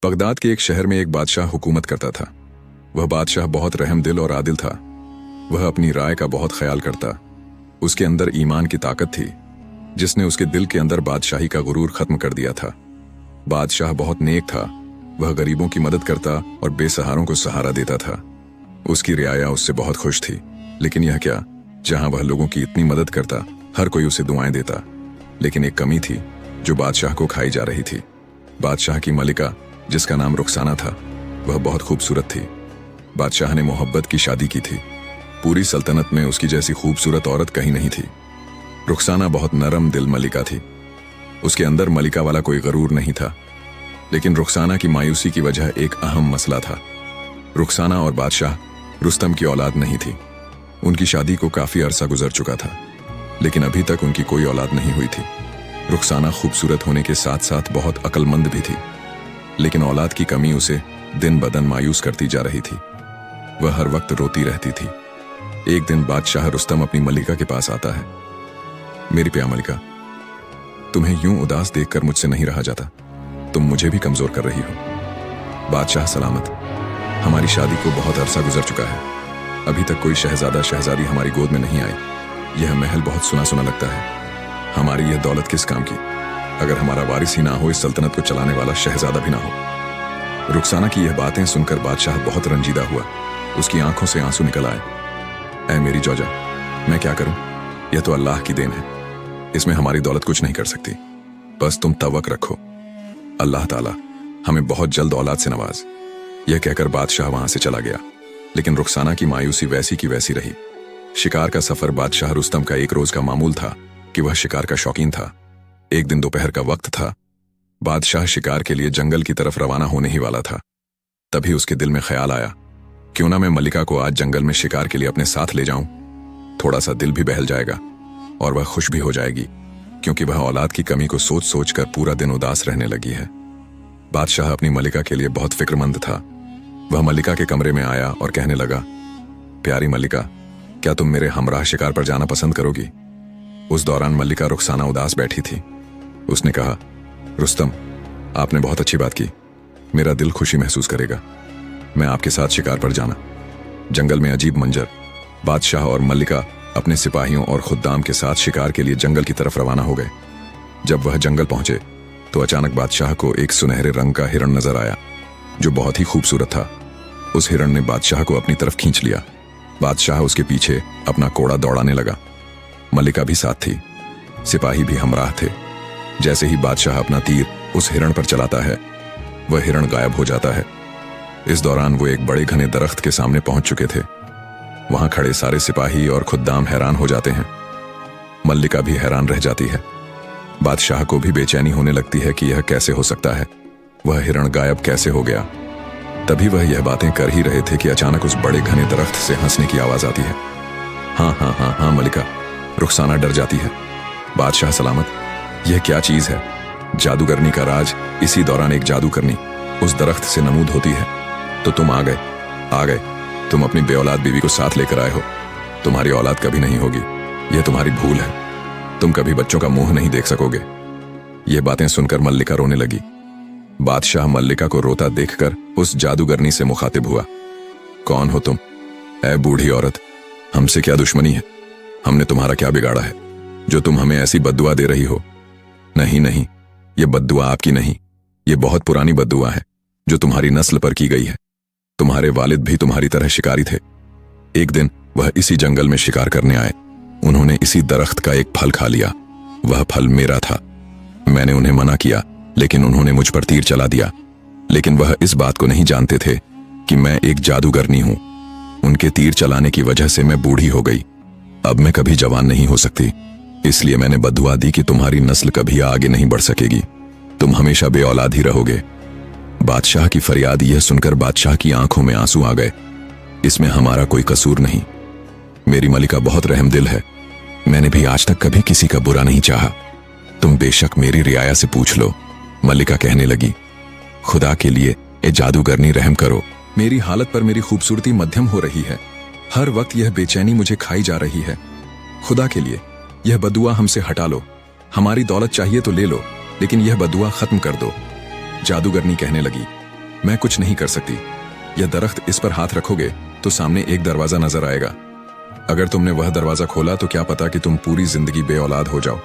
Baghdad के एक शहर में एक बादशाह हुकूमत करता था। वह बादशाह बहुत रहम दिल और आदिल था। वह अपनी राय का बहुत ख्याल करता। उसके अंदर ईमान की ताकत थी जिसने उसके दिल के अंदर बादशाही का गुरूर खत्म कर दिया था। बादशाह बहुत नेक था। वह गरीबों की मदद करता और बेसहारों को सहारा देता था। उसकी रियाया उससे बहुत खुश थी। लेकिन यह क्या, जहां वह लोगों की इतनी मदद करता, हर कोई उसे दुआएं देता। लेकिन एक कमी थी जो बादशाह को खाई जा रही थी। बादशाह की मलिका, जिसका नाम रुखसाना था, वह बहुत खूबसूरत थी। बादशाह ने मोहब्बत की शादी की थी। पूरी सल्तनत में उसकी जैसी खूबसूरत औरत कहीं नहीं थी। रुखसाना बहुत नरम दिल मलिका थी। उसके अंदर मलिका वाला कोई गरूर नहीं था। लेकिन रुखसाना की मायूसी की वजह एक अहम मसला था। रुखसाना और बादशाह रुस्तम की औलाद नहीं थी। उनकी शादी को काफी अरसा गुजर चुका था, लेकिन अभी तक उनकी कोई औलाद नहीं हुई थी। रुखसाना खूबसूरत होने के साथ साथ बहुत अक्लमंद भी थी, लेकिन औलाद की कमी उसे दिन बदन मायूस करती जा रही थी। वह हर वक्त रोती रहती थी। एक दिन बादशाह रुस्तम अपनी मलिका के पास आता है। मेरी प्यारी मलिका, तुम्हें यूं उदास देखकर मुझसे नहीं रहा जाता। तुम मुझे भी कमजोर कर रही हो। बादशाह सलामत, हमारी शादी को बहुत अरसा गुजर चुका है। अभी तक कोई शहजादा शहजादी हमारी गोद में नहीं आई। यह महल बहुत सुना सुना लगता है। हमारी यह दौलत किस काम की, अगर हमारा वारिस ही ना हो, इस सल्तनत को चलाने वाला शहजादा भी ना हो। रुखसाना की यह बातें सुनकर बादशाह बहुत रंजीदा हुआ। उसकी आंखों से आंसू निकल आए। ऐ मेरी जौजा, मैं क्या करूं? यह तो अल्लाह की देन है। इसमें हमारी दौलत कुछ नहीं कर सकती। बस तुम तवक्क रखो। अल्लाह ताला हमें बहुत जल्द औलाद से नवाज। यह कहकर बादशाह वहां से चला गया। लेकिन रुखसाना की मायूसी वैसी की वैसी रही। शिकार का सफर बादशाह रुस्तम का एक रोज का मामूल था कि वह शिकार का शौकीन था। एक दिन दोपहर का वक्त था। बादशाह शिकार के लिए जंगल की तरफ रवाना होने ही वाला था। तभी उसके दिल में ख्याल आया, क्यों ना मैं मलिका को आज जंगल में शिकार के लिए अपने साथ ले जाऊं। थोड़ा सा दिल भी बहल जाएगा और वह खुश भी हो जाएगी, क्योंकि वह औलाद की कमी को सोच सोच कर पूरा दिन उदास रहने लगी है। बादशाह अपनी मलिका के लिए बहुत फिक्रमंद था। वह मलिका के कमरे में आया और कहने लगा, प्यारी मलिका, क्या तुम मेरे हमराह शिकार पर जाना पसंद करोगी? उस दौरान मलिका रुखसाना उदास बैठी थी। उसने कहा, रुस्तम, आपने बहुत अच्छी बात की। मेरा दिल खुशी महसूस करेगा। मैं आपके साथ शिकार पर जाना। जंगल में अजीब मंजर। बादशाह और मलिका अपने सिपाहियों और खुद्दाम के साथ शिकार के लिए जंगल की तरफ रवाना हो गए। जब वह जंगल पहुंचे तो अचानक बादशाह को एक सुनहरे रंग का हिरण नजर आया जो बहुत ही खूबसूरत था। उस हिरण ने बादशाह को अपनी तरफ खींच लिया। बादशाह उसके पीछे अपना कोड़ा दौड़ाने लगा। मलिका भी साथ थी। सिपाही भी हमराह थे। जैसे ही बादशाह अपना तीर उस हिरण पर चलाता है, वह हिरण गायब हो जाता है। इस दौरान वो एक बड़े घने दरख्त के सामने पहुंच चुके थे। वहां खड़े सारे सिपाही और खुद्दाम हैरान हो जाते हैं। मल्लिका भी हैरान रह जाती है। बादशाह को भी बेचैनी होने लगती है कि यह कैसे हो सकता है, वह हिरण गायब कैसे हो गया। तभी वह यह बातें कर ही रहे थे कि अचानक उस बड़े घने दरख्त से हंसने की आवाज आती है। हाँ हाँ हाँ हाँ मलिका, रुखसाना डर जाती है। बादशाह सलामत, यह क्या चीज है? जादूगरनी का राज। इसी दौरान एक जादूगरनी उस दरख्त से नमूद होती है। तो तुम आ गए। तुम अपनी बेऔलाद बीवी को साथ लेकर आए हो। तुम्हारी औलाद कभी नहीं होगी। यह तुम्हारी भूल है। तुम कभी बच्चों का मुंह नहीं देख सकोगे। ये बातें सुनकर मल्लिका रोने लगी। बादशाह मल्लिका को रोता देखकर उस जादूगरनी से मुखातिब हुआ, कौन हो तुम? ऐ बूढ़ी औरत, हमसे क्या दुश्मनी है? हमने तुम्हारा क्या बिगाड़ा है जो तुम हमें ऐसी बद्दुआ दे रही हो? नहीं नहीं, ये बद्दुआ आपकी नहीं, ये बहुत पुरानी बद्दुआ है जो तुम्हारी नस्ल पर की गई है। तुम्हारे वालिद भी तुम्हारी तरह शिकारी थे। एक दिन वह इसी जंगल में शिकार करने आए। उन्होंने इसी दरख्त का एक फल खा लिया। वह फल मेरा था। मैंने उन्हें मना किया, लेकिन उन्होंने मुझ पर तीर चला दिया। लेकिन वह इस बात को नहीं जानते थे कि मैं एक जादूगरनी हूं। उनके तीर चलाने की वजह से मैं बूढ़ी हो गई। अब मैं कभी जवान नहीं हो सकती। इसलिए मैंने बद्दुआ दी कि तुम्हारी नस्ल कभी आगे नहीं बढ़ सकेगी। तुम हमेशा बेऔलाद ही रहोगे। बादशाह की फरियाद यह सुनकर बादशाह की आंखों में आंसू आ गए। इसमें हमारा कोई कसूर नहीं। मेरी मलिका बहुत रहम दिल है। मैंने भी आज तक कभी किसी का बुरा नहीं चाहा। तुम बेशक मेरी रियाया से पूछ लो। मलिका कहने लगी, खुदा के लिए ए जादूगरनी रहम करो। मेरी हालत पर मेरी खूबसूरती मध्यम हो रही है। हर वक्त यह बेचैनी मुझे खाई जा रही है। खुदा के लिए यह बदुआ हमसे हटा लो। हमारी दौलत चाहिए तो ले लो, लेकिन यह बदुआ खत्म कर दो। जादूगरनी कहने लगी, मैं कुछ नहीं कर सकती। यह दरख्त, इस पर हाथ रखोगे तो सामने एक दरवाजा नजर आएगा। अगर तुमने वह दरवाजा खोला तो क्या पता कि तुम पूरी जिंदगी बे औलाद हो जाओ।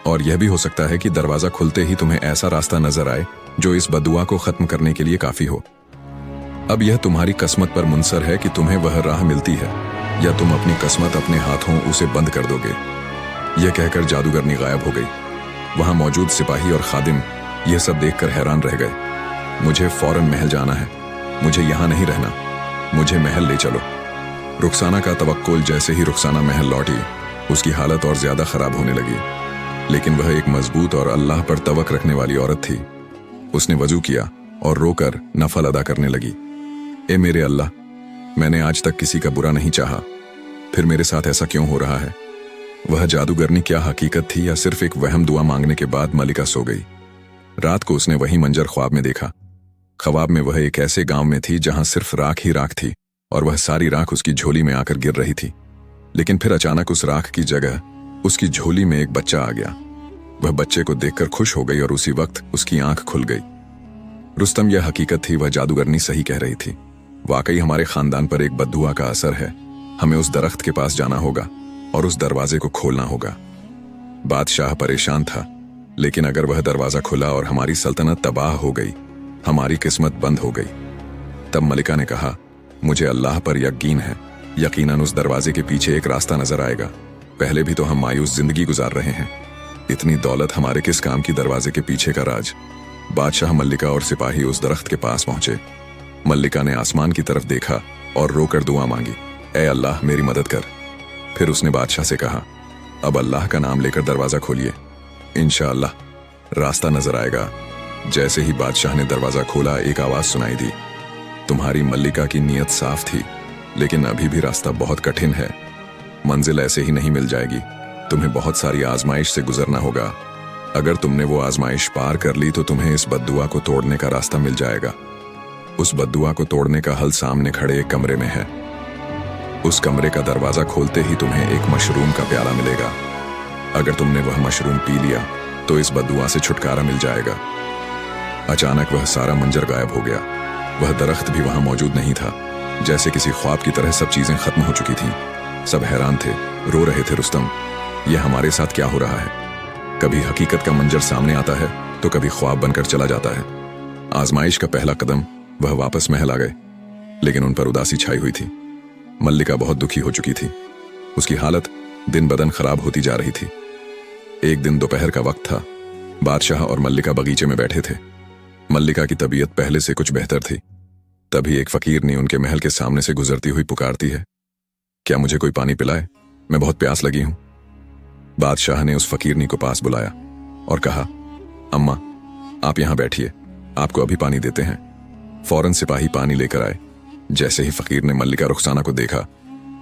और यह भी हो सकता है कि दरवाजा खुलते ही तुम्हें ऐसा रास्ता नजर आए जो इस बद्दुआ को खत्म करने के लिए काफी हो। अब यह तुम्हारी किस्मत पर मुनसर है कि तुम्हें वह राह मिलती है या तुम अपनी किस्मत अपने हाथों उसे बंद कर दोगे। यह कहकर जादूगरनी गायब हो गई। वहां मौजूद सिपाही और खादिम यह सब देखकर हैरान रह गए। मुझे फौरन महल जाना है, मुझे यहां नहीं रहना, मुझे महल ले चलो। रुखसाना का तवक्कुल जैसे ही रुखसाना महल लौटी, उसकी हालत और ज्यादा खराब होने लगी। लेकिन वह एक मजबूत और अल्लाह पर तवक्ल रखने वाली औरत थी। उसने वजू किया और रोकर नफल अदा करने लगी। ए मेरे अल्लाह, मैंने आज तक किसी का बुरा नहीं चाहा, फिर मेरे साथ ऐसा क्यों हो रहा है? वह जादूगरनी क्या हकीकत थी या सिर्फ एक वहम? दुआ मांगने के बाद मलिका सो गई। रात को उसने वही मंजर ख्वाब में देखा। ख्वाब में वह एक ऐसे गांव में थी जहां सिर्फ राख ही राख थी और वह सारी राख उसकी झोली में आकर गिर रही थी। लेकिन फिर अचानक उस राख की जगह उसकी झोली में एक बच्चा आ गया। वह बच्चे को देखकर खुश हो गई और उसी वक्त उसकी आंख खुल गई। रुस्तम, यह हकीकत थी, वह जादूगरनी सही कह रही थी। वाकई हमारे खानदान पर एक बद्दुआ का असर है। हमें उस दरख्त के पास जाना होगा और उस दरवाजे को खोलना होगा। बादशाह परेशान था, लेकिन अगर वह दरवाजा खुला और हमारी सल्तनत तबाह हो गई, हमारी किस्मत बंद हो गई। तब मलिका ने कहा, मुझे अल्लाह पर यकीन है, यकीनन उस दरवाजे के पीछे एक रास्ता नजर आएगा। पहले भी तो हम मायूस जिंदगी गुजार रहे हैं, इतनी दौलत हमारे किस काम की? दरवाजे के पीछे का राज। बादशाह, मल्लिका और सिपाही उस दरख्त के पास पहुंचे। मल्लिका ने आसमान की तरफ देखा और रोकर दुआ मांगी, ए अल्लाह मेरी मदद कर। फिर उसने बादशाह से कहा, अब अल्लाह का नाम लेकर दरवाजा खोलिए, इंशाअल्लाह रास्ता नजर आएगा। जैसे ही बादशाह ने दरवाजा खोला, एक आवाज सुनाई दी, तुम्हारी मल्लिका की नीयत साफ थी, लेकिन अभी भी रास्ता बहुत कठिन है। मंजिल ऐसे ही नहीं मिल जाएगी, तुम्हें बहुत सारी आजमाइश से गुजरना होगा। अगर तुमने वो आजमाइश पार कर ली तो तुम्हें इस बद्दुआ को तोड़ने का रास्ता मिल जाएगा। उस बद्दुआ को तोड़ने का हल सामने खड़े एक कमरे में है। उस कमरे का दरवाजा खोलते ही तुम्हें एक मशरूम का प्याला मिलेगा। अगर तुमने वह मशरूम पी लिया तो इस बद्दुआ से छुटकारा मिल जाएगा। अचानक वह सारा मंजर गायब हो गया। वह दरख्त भी वहां मौजूद नहीं था। जैसे किसी ख्वाब की तरह सब चीजें खत्म हो चुकी थीं। सब हैरान थे, रो रहे थे, रुस्तम यह हमारे साथ क्या हो रहा है? कभी हकीकत का मंजर सामने आता है तो कभी ख्वाब बनकर चला जाता है। आजमाइश का पहला कदम, वह वापस महल आ गए, लेकिन उन पर उदासी छाई हुई थी। मल्लिका बहुत दुखी हो चुकी थी। उसकी हालत दिन बदन खराब होती जा रही थी। एक दिन दोपहर का वक्त था। बादशाह और मल्लिका बगीचे में बैठे थे। मल्लिका की तबीयत पहले से कुछ बेहतर थी। तभी एक फकीरनी उनके महल के सामने से गुजरती हुई पुकारती है, क्या मुझे कोई पानी पिलाए? मैं बहुत प्यास लगी हूं। बादशाह ने उस फकीरनी को पास बुलाया और कहा, अम्मा आप यहां बैठिए, आपको अभी पानी देते हैं। फौरन सिपाही पानी लेकर आए। जैसे ही फकीर ने मल्लिका रुखसाना को देखा,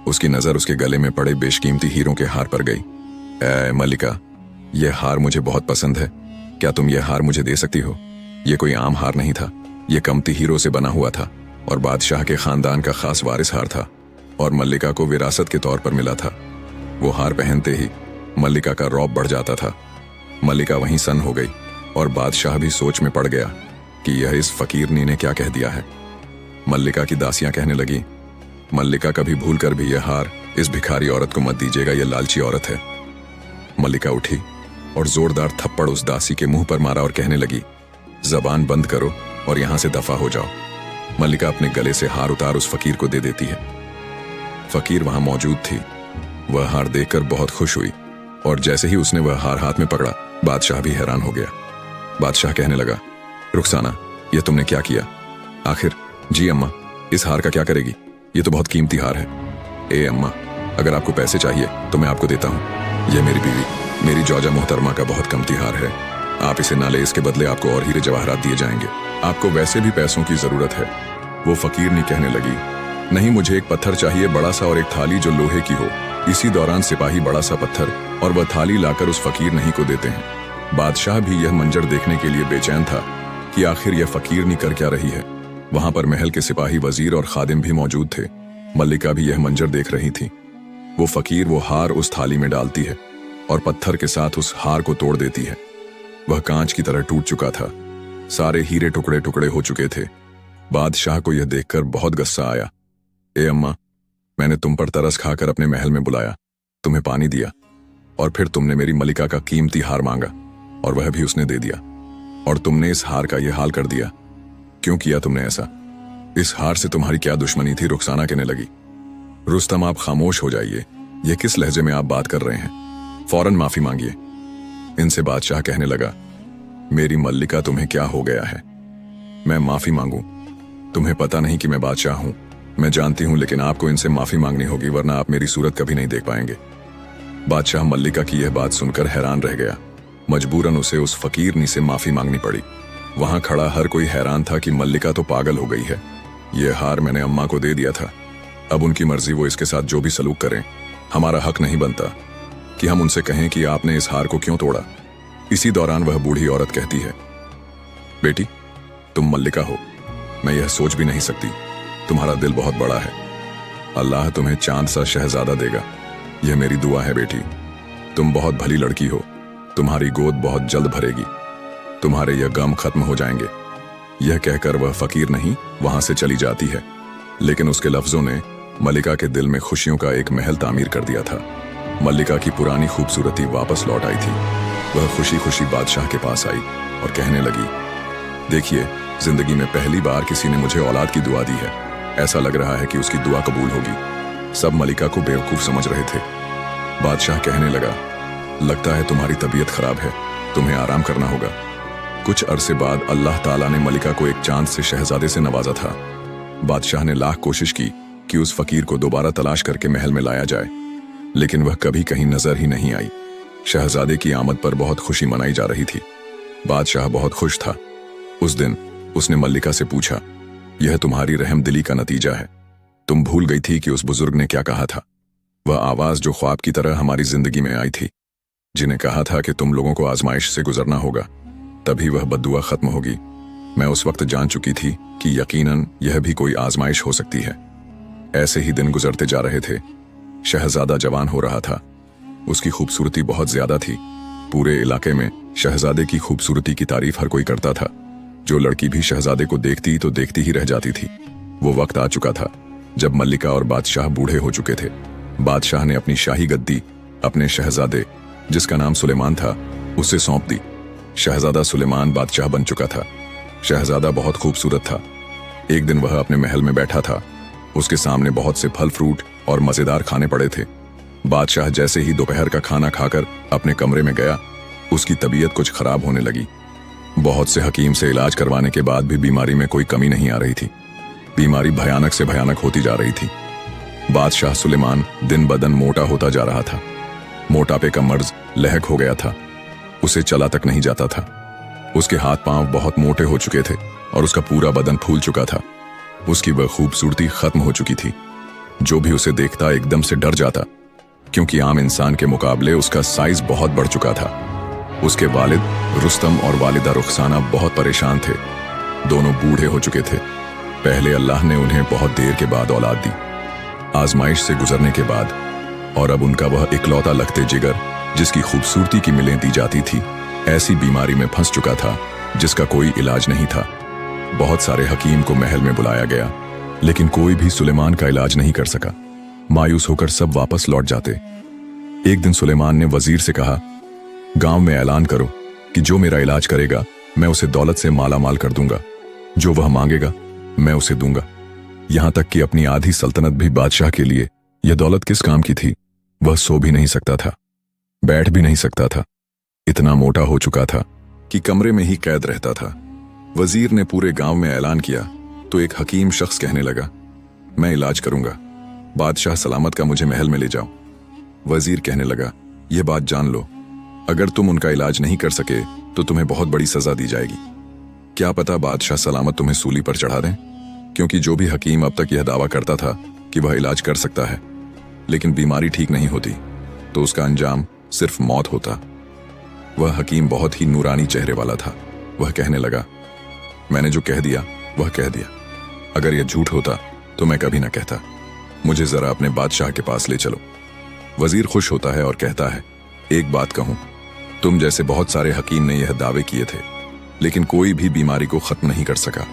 उसकी नजर उसके गले में पड़े बेशकीमती हीरों के हार पर गई। ए मल्लिका, यह हार मुझे बहुत पसंद है, क्या तुम यह हार मुझे दे सकती हो? यह कोई आम हार नहीं था, यह कीमती हीरो से बना हुआ था और बादशाह के खानदान का खास वारिस हार था और मल्लिका को विरासत के तौर पर मिला था। वो हार पहनते ही मल्लिका का रौब बढ़ जाता था। मल्लिका वहीं सन्न हो गई और बादशाह भी सोच में पड़ गया कि यह इस फकीरनी ने क्या कह दिया है। मल्लिका की दासियां कहने लगी, मल्लिका कभी भूल कर भी यह हार इस भिखारी औरत को मत दीजिएगा, यह लालची औरत है। मल्लिका उठी और जोरदार थप्पड़ उस दासी के मुंह पर मारा और कहने लगी, जबान बंद करो और यहां से दफा हो जाओ। मल्लिका अपने गले से हार उतार उस फकीर को दे देती है। फकीर वहां मौजूद थी। वह हार देखकर बहुत खुश हुई और जैसे ही उसने वह हार हाथ में पकड़ा, बादशाह भी हैरान हो गया। बादशाह कहने लगा, रुखसाना यह तुमने क्या किया? आखिर? जी अम्मा, इस हार का क्या करेगी? ये तो बहुत कीमती हार है। ए अम्मा, अगर आपको पैसे चाहिए तो मैं आपको देता हूँ। यह मेरी बीवी, मेरी जौजा मोहतरमा का बहुत कीमती हार है। आप इसे ना ले, इसके बदले आपको और हीरे जवाहरात दिए जाएंगे। आपको वैसे भी पैसों की जरूरत है। वो फकीरनी कहने लगी, नहीं, मुझे एक पत्थर चाहिए बड़ा सा और एक थाली जो लोहे की हो। इसी दौरान सिपाही बड़ा सा पत्थर और वह थाली लाकर उस फकीर नहीं को देते हैं। बादशाह भी यह मंजर देखने के लिए बेचैन था कि आखिर यह फकीरनी कर क्या रही है। वहां पर महल के सिपाही, वजीर और खादिम भी मौजूद थे। मल्लिका भी यह मंजर देख रही थी। वो फकीर वो हार उस थाली में डालती है और पत्थर के साथ उस हार को तोड़ देती है। वह कांच की तरह टूट चुका था। सारे हीरे टुकड़े टुकड़े हो चुके थे। बादशाह को यह देखकर बहुत गुस्सा आया। ए अम्मा, मैंने तुम पर तरस खाकर अपने महल में बुलाया, तुम्हें पानी दिया, और फिर तुमने मेरी मलिका का कीमती हार मांगा और वह भी उसने दे दिया, और तुमने इस हार का यह हाल कर दिया। क्यों किया तुमने ऐसा? इस हार से तुम्हारी क्या दुश्मनी थी? रुखसाना कहने लगी। रुस्तम, आप खामोश हो जाइए, यह किस लहजे में आप बात कर रहे हैं? फौरन माफी मांगिए। इनसे बादशाह कहने लगा, मेरी मल्लिका, तुम्हें क्या हो गया है? मैं माफी मांगू? तुम्हें पता नहीं कि मैं बादशाह हूं? मैं जानती हूं, लेकिन आपको इनसे माफी मांगनी होगी, वरना आप मेरी सूरत कभी नहीं देख पाएंगे। बादशाह मल्लिका की यह बात सुनकर हैरान रह गया। मजबूरन उसे उस फकीरनी से माफी मांगनी पड़ी। वहां खड़ा हर कोई हैरान था कि मल्लिका तो पागल हो गई है। यह हार मैंने अम्मा को दे दिया था, अब उनकी मर्जी, वो इसके साथ जो भी सलूक करें। हमारा हक नहीं बनता कि हम उनसे कहें कि आपने इस हार को क्यों तोड़ा। इसी दौरान वह बूढ़ी औरत कहती है, बेटी, तुम मल्लिका हो, मैं यह सोच भी नहीं सकती। तुम्हारा दिल बहुत बड़ा है, अल्लाह तुम्हें चांद सा शहजादा देगा, यह मेरी दुआ है बेटी। तुम बहुत भली लड़की हो, तुम्हारी गोद बहुत जल्द भरेगी, तुम्हारे यह गम खत्म हो जाएंगे। यह कहकर वह फकीर नहीं वहां से चली जाती है, लेकिन उसके लफ्जों ने मल्लिका के दिल में खुशियों का एक महल तामीर कर दिया था। मल्लिका की पुरानी खूबसूरती वापस लौट आई थी। वह खुशी खुशी बादशाह के पास आई और कहने लगी, देखिए, जिंदगी में पहली बार किसी ने मुझे औलाद की दुआ दी है। ऐसा लग रहा है कि उसकी दुआ कबूल होगी। सब मल्लिका को बेवकूफ समझ रहे थे। बादशाह कहने लगा, लगता है तुम्हारी तबीयत खराब है, तुम्हें आराम करना होगा। कुछ अरसे बाद अल्लाह ताला ने मल्लिका को एक चांद से शहजादे से नवाजा था। बादशाह ने लाख कोशिश की कि उस फकीर को दोबारा तलाश करके महल में लाया जाए, लेकिन वह कभी कहीं नजर ही नहीं आई। शहजादे की आमद पर बहुत खुशी मनाई जा रही थी। बादशाह बहुत खुश था। उस दिन उसने मल्लिका से पूछा, यह तुम्हारी रहमदिली का नतीजा है। तुम भूल गई थी कि उस बुजुर्ग ने क्या कहा था? वह आवाज जो ख्वाब की तरह हमारी जिंदगी में आई थी, जिन्हें कहा था कि तुम लोगों को आजमाइश से गुजरना होगा, तभी वह बद्दुआ खत्म होगी। मैं उस वक्त जान चुकी थी कि यकीनन यह भी कोई आजमाइश हो सकती है। ऐसे ही दिन गुजरते जा रहे थे। शहजादा जवान हो रहा था। उसकी खूबसूरती बहुत ज्यादा थी। पूरे इलाके में शहजादे की खूबसूरती की तारीफ हर कोई करता था। जो लड़की भी शहजादे को देखती तो देखती ही रह जाती थी। वो वक्त आ चुका था जब मल्लिका और बादशाह बूढ़े हो चुके थे। बादशाह ने अपनी शाही गद्दी अपने शहजादे, जिसका नाम सुलेमान था, उसे सौंप दी। शहजादा सुलेमान बादशाह बन चुका था। शहजादा बहुत खूबसूरत था। एक दिन वह अपने महल में बैठा था। उसके सामने बहुत से फल फ्रूट और मजेदार खाने पड़े थे। बादशाह जैसे ही दोपहर का खाना खाकर अपने कमरे में गया, उसकी तबीयत कुछ खराब होने लगी। बहुत से हकीम से इलाज करवाने के बाद भी बीमारी में कोई कमी नहीं आ रही थी। बीमारी भयानक से भयानक होती जा रही थी। बादशाह सुलेमान दिन बदन मोटा होता जा रहा था। मोटापे का मर्ज लहक हो गया था। उसे चला तक नहीं जाता था। उसके हाथ पांव बहुत मोटे हो चुके थे और उसका पूरा बदन फूल चुका था। उसकी वह खूबसूरती खत्म हो चुकी थी। जो भी उसे देखता एकदम से डर जाता, क्योंकि आम इंसान के मुकाबले उसका साइज बहुत बढ़ चुका था। उसके वालिद रुस्तम और वालिदा रुखसाना बहुत परेशान थे। दोनों बूढ़े हो चुके थे। पहले अल्लाह ने उन्हें बहुत देर के बाद औलाद दी, आजमाइश से गुजरने के बाद, और अब उनका वह इकलौता लखते जिगर, जिसकी खूबसूरती की मिलें दी जाती थी, ऐसी बीमारी में फंस चुका था जिसका कोई इलाज नहीं था। बहुत सारे हकीम को महल में बुलाया गया, लेकिन कोई भी सुलेमान का इलाज नहीं कर सका। मायूस होकर सब वापस लौट जाते। एक दिन सुलेमान ने वजीर से कहा, गांव में ऐलान करो कि जो मेरा इलाज करेगा मैं उसे दौलत से माला माल कर दूंगा। जो वह मांगेगा मैं उसे दूंगा। यहां तक कि अपनी आधी सल्तनत भी बादशाह के लिए यह दौलत किस काम की थी? वह सो भी नहीं सकता था, बैठ भी नहीं सकता था। इतना मोटा हो चुका था कि कमरे में ही कैद रहता था। वजीर ने पूरे गांव में ऐलान किया तो एक हकीम शख्स कहने लगा, मैं इलाज करूंगा, बादशाह सलामत का मुझे महल में ले जाओ। वजीर कहने लगा, यह बात जान लो, अगर तुम उनका इलाज नहीं कर सके तो तुम्हें बहुत बड़ी सजा दी जाएगी। क्या पता बादशाह सलामत तुम्हें सूली पर चढ़ा दें, क्योंकि जो भी हकीम अब तक यह दावा करता था कि वह इलाज कर सकता है, लेकिन बीमारी ठीक नहीं होती, तो उसका अंजाम सिर्फ मौत होता। वह हकीम बहुत ही नूरानी चेहरे वाला था। वह कहने लगा, मैंने जो कह दिया वह कह दिया। अगर यह झूठ होता तो मैं कभी ना कहता। मुझे जरा अपने बादशाह के पास ले चलो। वजीर खुश होता है और कहता है, एक बात कहूं, तुम जैसे बहुत सारे हकीम ने यह दावे किए थे, लेकिन कोई भी बीमारी को खत्म नहीं कर सका।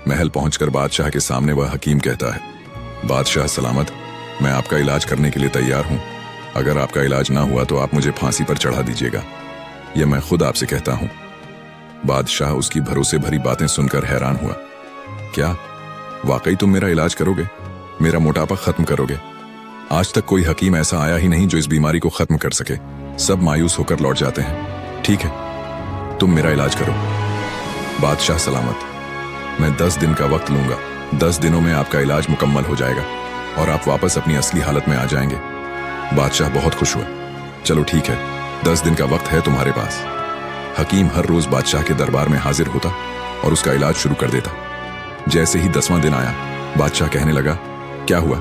महल पहुंचकर बादशाह के सामने वह हकीम कहता है, बादशाह सलामत, मैं आपका इलाज करने के लिए तैयार हूं। अगर आपका इलाज ना हुआ तो आप मुझे फांसी पर चढ़ा दीजिएगा, यह मैं खुद आपसे कहता हूं। बादशाह उसकी भरोसे भरी बातें सुनकर हैरान हुआ। क्या वाकई तुम मेरा इलाज करोगे, मेरा मोटापा खत्म करोगे? आज तक कोई हकीम ऐसा आया ही नहीं जो इस बीमारी को खत्म कर सके। सब मायूस होकर लौट जाते हैं। ठीक है, तुम मेरा इलाज करो। बादशाह सलामत, मैं 10 दिन का वक्त लूंगा। 10 दिनों में आपका इलाज मुकम्मल हो जाएगा और आप वापस अपनी असली हालत में आ जाएंगे। बादशाह बहुत खुश हुआ। चलो ठीक है, 10 दिन का वक्त है तुम्हारे पास। हकीम हर रोज बादशाह के दरबार में हाजिर होता और उसका इलाज शुरू कर देता। जैसे ही 10वां दिन आया, बादशाह कहने लगा, क्या हुआ?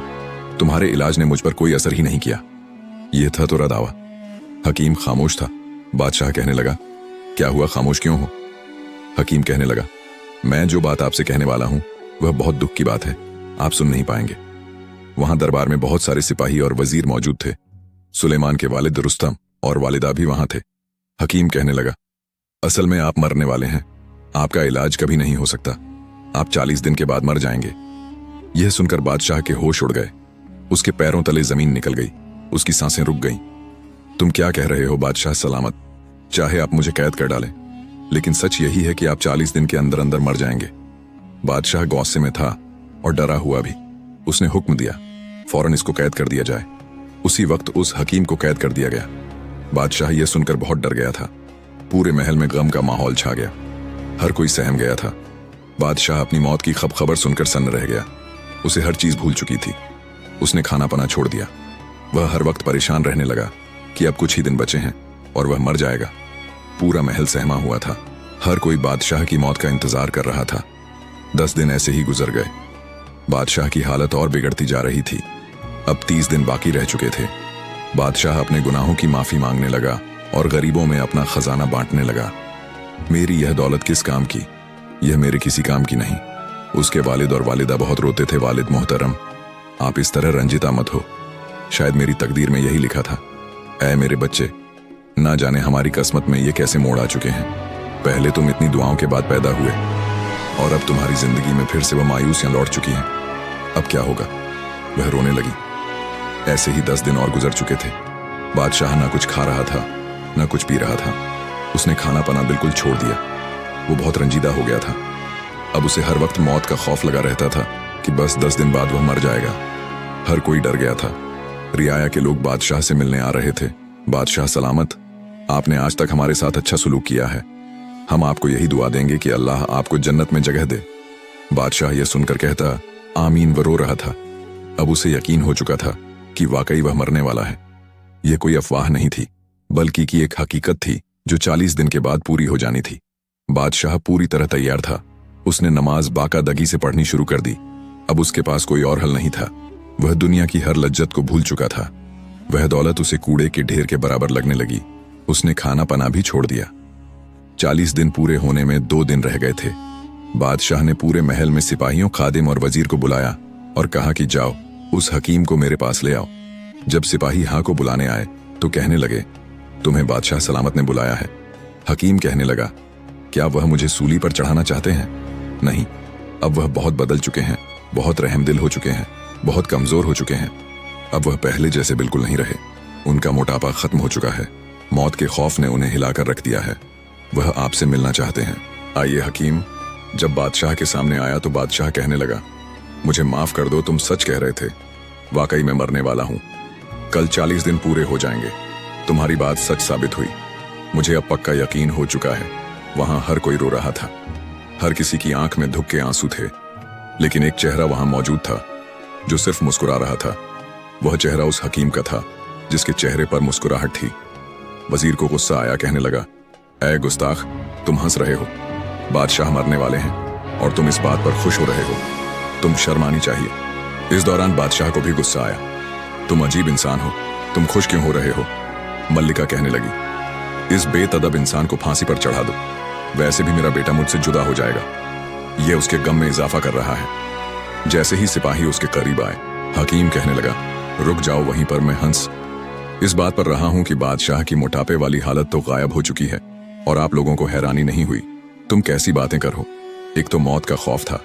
तुम्हारे इलाज ने मुझ पर कोई असर ही नहीं किया। यह था तो दावा। हकीम खामोश था। बादशाह कहने लगा, क्या हुआ, खामोश क्यों हो? हकीम कहने लगा, मैं जो बात आपसे कहने वाला हूं वह बहुत दुख की बात है, आप सुन नहीं पाएंगे। वहां दरबार में बहुत सारे सिपाही और वजीर मौजूद थे। सुलेमान के वालिद रुस्तम और वालिदा भी वहां थे। हकीम कहने लगा, असल में आप मरने वाले हैं, आपका इलाज कभी नहीं हो सकता, आप 40 दिन के बाद मर जाएंगे। यह सुनकर बादशाह के होश उड़ गए। उसके पैरों तले जमीन निकल गई, उसकी सांसें रुक गईं। तुम क्या कह रहे हो बादशाह सलामत? चाहे आप मुझे कैद कर डालें, लेकिन सच यही है कि आप 40 दिन के अंदर अंदर मर जाएंगे। बादशाह गौसे में था और डरा हुआ भी। उसने हुक्म दिया, फौरन इसको कैद कर दिया जाए। उसी वक्त उस हकीम को कैद कर दिया गया। बादशाह यह सुनकर बहुत डर गया था। पूरे महल में गम का माहौल छा गया। हर कोई सहम गया था। बादशाह अपनी मौत की खबर सुनकर सन्न रह गया। उसे हर चीज भूल चुकी थी। उसने खाना पना छोड़ दिया। वह हर वक्त परेशान रहने लगा कि अब कुछ ही दिन बचे हैं और वह मर जाएगा। पूरा महल सहमा हुआ था। हर कोई बादशाह की मौत का इंतजार कर रहा था। 10 दिन ऐसे ही गुजर गए। बादशाह की हालत और बिगड़ती जा रही थी। अब 30 दिन बाकी रह चुके थे। बादशाह अपने गुनाहों की माफी मांगने लगा और गरीबों में अपना खजाना बांटने लगा। मेरी यह दौलत किस काम की? यह मेरे किसी काम की नहीं। उसके वालिद और वालिदा बहुत रोते थे, वालिद मोहतरम, आप इस तरह रंजिता मत हो। शायद मेरी तकदीर में यही लिखा था। ऐ मेरे बच्चे, ना जाने हमारी किस्मत में ये कैसे मोड़ आ चुके हैं। पहले तुम इतनी दुआओं के बाद पैदा हुए और अब तुम्हारी जिंदगी में फिर से वह मायूसियां लौट चुकी हैं। अब क्या होगा? वह रोने लगी। ऐसे ही 10 दिन और गुजर चुके थे। बादशाह ना कुछ खा रहा था, ना कुछ पी रहा था। उसने खाना पना बिल्कुल छोड़ दिया। वो बहुत रंजीदा हो गया था। अब उसे हर वक्त मौत का खौफ लगा रहता था कि बस 10 दिन बाद वह मर जाएगा। हर कोई डर गया था। रियाया के लोग बादशाह से मिलने आ रहे थे। बादशाह सलामत, आपने आज तक हमारे साथ अच्छा सलूक किया है। हम आपको यही दुआ देंगे कि अल्लाह आपको जन्नत में जगह दे। बादशाह यह सुनकर कहता, आमीन। वो रो रहा था। अब उसे यकीन हो चुका था कि वाकई वह मरने वाला है। यह कोई अफवाह नहीं थी, बल्कि कि एक हकीकत थी जो 40 दिन के बाद पूरी हो जानी थी। बादशाह पूरी तरह तैयार था। उसने नमाज बाकायदगी से पढ़नी शुरू कर दी। अब उसके पास कोई और हल नहीं था। वह दुनिया की हर लज्जत को भूल चुका था। वह दौलत उसे कूड़े के ढेर के बराबर लगने लगी। उसने खाना पना भी छोड़ दिया। 40 दिन पूरे होने में 2 दिन रह गए थे। बादशाह ने पूरे महल में सिपाहियों, खादिम और वजीर को बुलाया और कहा कि जाओ, उस हकीम को मेरे पास ले आओ। जब सिपाही हाँ को बुलाने आए तो कहने लगे, तुम्हें बादशाह सलामत ने बुलाया है। हकीम कहने लगा, क्या वह मुझे सूली पर चढ़ाना चाहते हैं? नहीं, अब वह बहुत बदल चुके हैं, बहुत रहमदिल हो चुके हैं, बहुत कमजोर हो चुके हैं। अब वह पहले जैसे बिल्कुल नहीं रहे। उनका मोटापा खत्म हो चुका है। मौत के खौफ ने उन्हें हिलाकर रख दिया है। वह आपसे मिलना चाहते हैं। आइए हकीम। जब बादशाह के सामने आया तो बादशाह कहने लगा, मुझे माफ कर दो, तुम सच कह रहे थे। वाकई मैं मरने वाला हूं। कल 40 दिन पूरे हो जाएंगे। तुम्हारी बात सच साबित हुई। मुझे अब पक्का यकीन हो चुका है। वहां हर कोई रो रहा था। हर किसी की आंख में दुख के आंसू थे, लेकिन एक चेहरा वहां मौजूद था जो सिर्फ मुस्कुरा रहा था। वह चेहरा उस हकीम का था जिसके चेहरे पर मुस्कुराहट थी। वजीर को गुस्सा आया, कहने लगा, ऐ गुस्ताख, तुम हंस रहे हो। बादशाह मरने वाले हैं और तुम इस बात पर खुश हो रहे हो। तुम शर्म आनी चाहिए। इस दौरान बादशाह को भी गुस्सा आया। तुम अजीब इंसान हो, तुम खुश क्यों हो रहे हो? मल्लिका कहने लगी, इस बेतदब इंसान को फांसी पर चढ़ा दो। वैसे भी मेरा बेटा मुझसे जुदा हो जाएगा। यह उसके गम में इजाफा कर रहा है। जैसे ही सिपाही उसके करीब आए, हकीम कहने लगा, रुक जाओ वहीं पर, मैं हंस इस बात पर रहा हूं कि बादशाह की मोटापे वाली हालत तो गायब हो चुकी है और आप लोगों को हैरानी नहीं हुई। तुम कैसी बातें करो। एक तो मौत का खौफ था,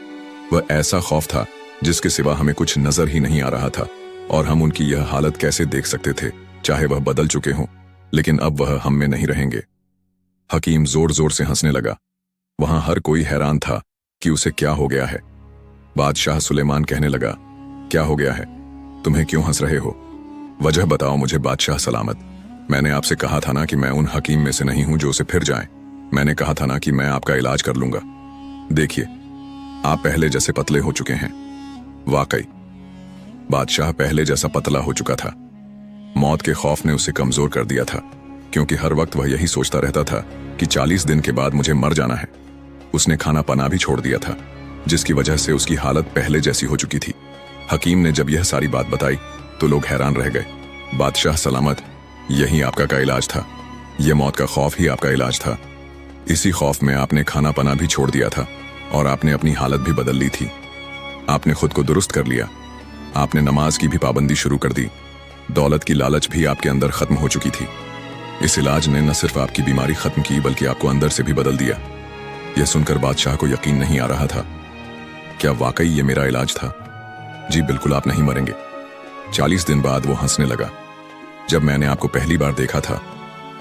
वह ऐसा खौफ था जिसके सिवा हमें कुछ नजर ही नहीं आ रहा था, और हम उनकी यह हालत कैसे देख सकते थे, चाहे वह बदल चुके हों, लेकिन अब वह हम में नहीं रहेंगे। हकीम जोर जोर से हंसने लगा। वहां हर कोई हैरान था कि उसे क्या हो गया है। बादशाह सुलेमान कहने लगा, क्या हो गया है? तुम्हें क्यों हंस रहे हो? वजह बताओ मुझे बादशाह सलामत। मैंने आपसे कहा था ना कि मैं उन हकीम में से नहीं हूं जो उसे फिर जाएं। मैंने कहा था ना कि मैं आपका इलाज कर लूंगा। देखिए, आप पहले जैसे पतले हो चुके हैं। वाकई बादशाह पहले जैसा पतला हो चुका था। मौत के खौफ ने उसे कमजोर कर दिया था, क्योंकि हर वक्त वह यही सोचता रहता था कि 40 दिन के बाद मुझे मर जाना है। उसने खाना पना भी छोड़ दिया था, जिसकी वजह से उसकी हालत पहले जैसी हो चुकी थी। हकीम ने जब यह सारी बात बताई तो लोग हैरान रह गए। बादशाह सलामत, यही आपका का इलाज था। यह मौत का खौफ ही आपका इलाज था। इसी खौफ में आपने खाना पना भी छोड़ दिया था, और आपने अपनी हालत भी बदल ली थी। आपने खुद को दुरुस्त कर लिया। आपने नमाज की भी पाबंदी शुरू कर दी। दौलत की लालच भी आपके अंदर खत्म हो चुकी थी। इस इलाज ने न सिर्फ आपकी बीमारी खत्म की, बल्कि आपको अंदर से भी बदल दिया। यह सुनकर बादशाह को यकीन नहीं आ रहा था। क्या वाकई ये मेरा इलाज था? जी बिल्कुल, आप नहीं मरेंगे। 40 दिन बाद वो हंसने लगा। जब मैंने आपको पहली बार देखा था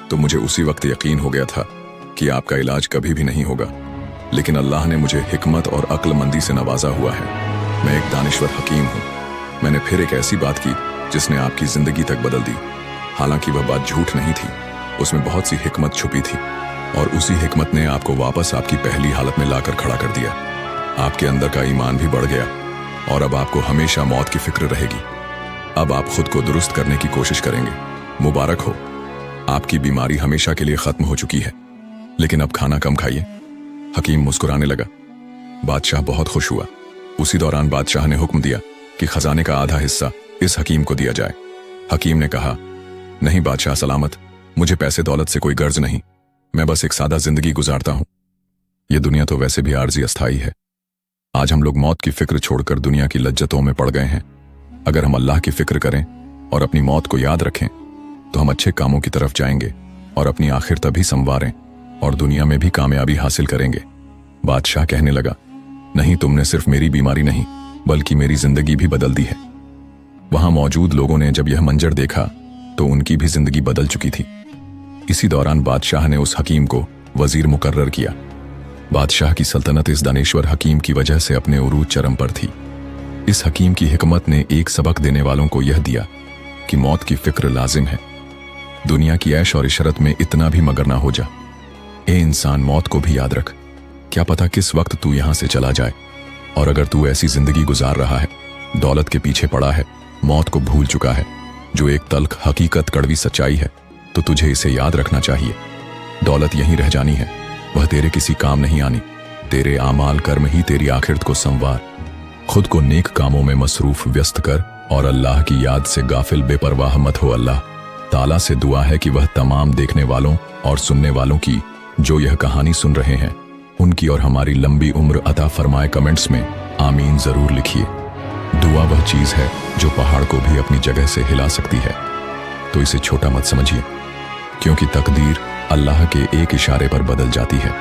तो मुझे उसी वक्त यकीन हो गया था कि आपका इलाज कभी भी नहीं होगा, लेकिन अल्लाह ने मुझे हिकमत और अक्लमंदी से नवाजा हुआ है। मैं एक दानिश्वर हकीम हूँ। मैंने फिर एक ऐसी बात की जिसने आपकी जिंदगी तक बदल दी। हालांकि वह बात झूठ नहीं थी, उसमें बहुत सी हिकमत छुपी थी, और उसी हिकमत ने आपको वापस आपकी पहली हालत में लाकर खड़ा कर दिया। आपके अंदर का ईमान भी बढ़ गया, और अब आपको हमेशा मौत की फिक्र रहेगी। अब आप खुद को दुरुस्त करने की कोशिश करेंगे। मुबारक हो, आपकी बीमारी हमेशा के लिए खत्म हो चुकी है। लेकिन अब खाना कम खाइए। हकीम मुस्कुराने लगा। बादशाह बहुत खुश हुआ। उसी दौरान बादशाह ने हुक्म दिया कि खजाने का आधा हिस्सा इस हकीम को दिया जाए। हकीम ने कहा, नहीं बादशाह सलामत, मुझे पैसे दौलत से कोई गर्ज नहीं। मैं बस एक सादा जिंदगी गुजारता हूं। यह दुनिया तो वैसे भी आर्जी अस्थाई है। आज हम लोग मौत की फिक्र छोड़कर दुनिया की लज्जतों में पड़ गए हैं। अगर हम अल्लाह की फिक्र करें और अपनी मौत को याद रखें तो हम अच्छे कामों की तरफ जाएंगे और अपनी आखिर तभी संवारें और दुनिया में भी कामयाबी हासिल करेंगे। बादशाह कहने लगा, नहीं, तुमने सिर्फ मेरी बीमारी नहीं बल्कि मेरी जिंदगी भी बदल दी है। वहां मौजूद लोगों ने जब यह मंजर देखा तो उनकी भी जिंदगी बदल चुकी थी। इसी दौरान बादशाह ने उस हकीम को वजीर मुकर्रर किया। बादशाह की सल्तनत इस दानेश्वर हकीम की वजह से अपने उरूज चरम पर थी। इस हकीम की हिकमत ने एक सबक देने वालों को यह दिया कि मौत की फिक्र लाजिम है। दुनिया की ऐश और इशरत में इतना भी मगर ना हो जा। ए इंसान, मौत को भी याद रख। क्या पता किस वक्त तू यहां से चला जाए, और अगर तू ऐसी जिंदगी गुजार रहा है, दौलत के पीछे पड़ा है, मौत को भूल चुका है, जो एक तल्ख हकीकत कड़वी सच्चाई है, तो तुझे इसे याद रखना चाहिए। दौलत यहीं रह जानी है, वह तेरे किसी काम नहीं आनी। तेरे आमाल कर्म ही तेरी आखिरत को संवार। खुद को नेक कामों में मसरूफ व्यस्त कर और अल्लाह की याद से गाफिल बेपरवाह मत हो। अल्लाह ताला से दुआ है कि वह तमाम देखने वालों और सुनने वालों की जो यह कहानी सुन रहे हैं, उनकी और हमारी लंबी उम्र अता फरमाए। कमेंट्स में आमीन जरूर लिखिए। दुआ वह चीज है जो पहाड़ को भी अपनी जगह से हिला सकती है, तो इसे छोटा मत समझिए, क्योंकि तकदीर अल्लाह के एक इशारे पर बदल जाती है।